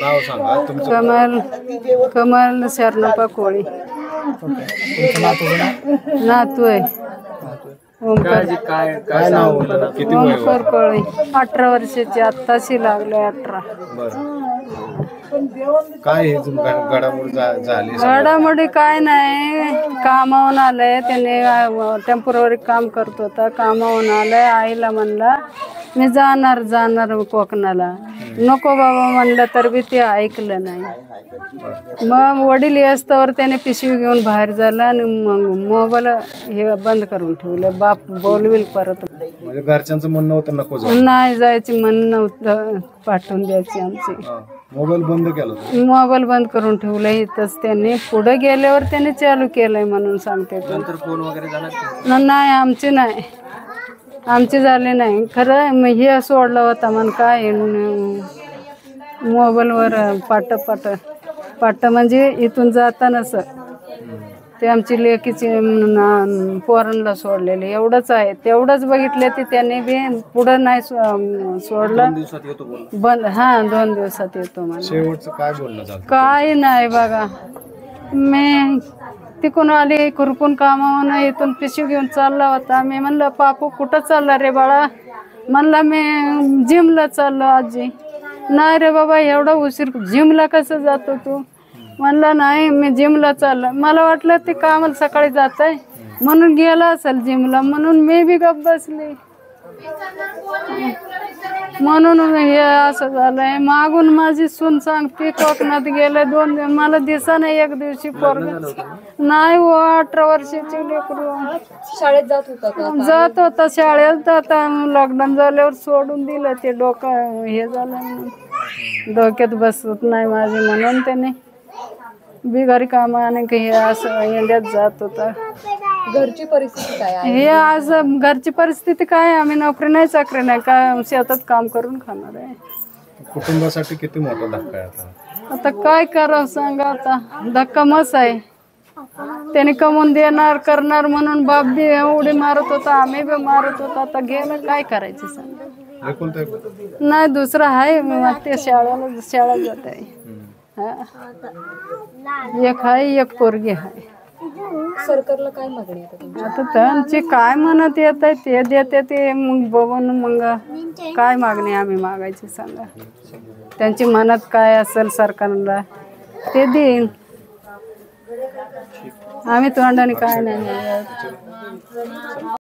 नाव सांगा तुमचं. कमल कमल शरणप्पा कोळी. तुमचं नाव नातू आहे. ओमकार काय काय नाव होतं? किती वय ओमकार कोळी 18 वर्षाची, आत्ताशी लागले 18. बरं काय हे घडामोडी झाली? घडामोडी काय नाही, कामावून आलंय त्याने, टेम्पोररी काम करत होता, कामावून आलंय. आईला म्हणला मी जाणार कोकणाला, नको बाबा म्हणलं तर बी ते ऐकलं नाही. मग वडील येस्तवर त्याने पिशवी घेऊन बाहेर झाला आणि मग मोबाईल हे बंद करून ठेवलं. बाप बोलविल परत. म्हणजे घरच्यांचं म्हणणं होतं नको जाऊ, नाही जायची म्हणणं नव्हतं, पाठवून द्यायची आमची. मोबाईल बंद केला होता. मोबाईल बंद करून ठेवलं इथंच. त्यांनी पुढे गेल्यावर त्याने चालू केलंय म्हणून सांगते. नंतर फोन वगैरे झाला? नाही आमची झाली नाही. खरं मग हे सोडलं होता म्हण काय मोबाईलवर पाट म्हणजे इथून जातानाच ते आमची लेकीची पोरांना सोडलेले एवढंच आहे. तेवढंच बघितले ते त्यांनी बी पुढं नाही सोडलं. बंद 2 दिवसात येतो मला. शेवटचं काय बोलणं झालं? काय नाही बघा, मी तिकून आली खुरपून कामावून, इथून पिशवी घेऊन चालला होता. मी म्हणलं पापू कुठं चालला रे बाळा? म्हणला मी जिमला चाललो आजी. नाही रे बाबा एवढा उशीर जिमला कसं जातो तू? म्हणलं नाही मी जिमला चाललो. मला वाटलं ते कामाला सकाळी जात आहे म्हणून गेला असेल जिमला, म्हणून मी बी गप्प बसली. म्हणून हे असं झालंय. मागून माझी सून सांगते कोकणात गेले 2 दिवस, मला दिसा नाही एक दिवशी पोरग नाही. 18 वर्षाची लेकरू. शाळेत जात होता शाळेत. आता लॉकडाऊन झाल्यावर सोडून दिलं. ते डोकं हे झालं, डोक्यात बसत नाही माझे, म्हणून त्याने बिगारी कामाने हे असं इंडियात जात होता. घरची परिस्थिती काय आहे? हे आज घरची परिस्थिती काय, आम्ही नोकरी नाही चाकरी नाही, काय शेतात काम करून खाणार आहे. कुटुंबासाठी किती मोठा धक्का आहे आता? आता काय करावं सांगा. आता धक्का मस आहे. त्याने कमवून देणार करणार म्हणून बाप बी एवढी मारत होता, आम्ही बी मारत होता. आता गेलं काय करायचं सांगा. नाही दुसरं आहे, ते शाळा जात आहे. एक आहे, एक पोरगी आहे. सरकारला काय मागणी आहे? आता त्यांची काय म्हणत येत आहे ते देते, ते मग बघून मग काय मागणी आम्ही मागायची सांगा. त्यांची म्हणत काय असेल सरकारला ते देईन. आम्ही तोंडाने काय नाही.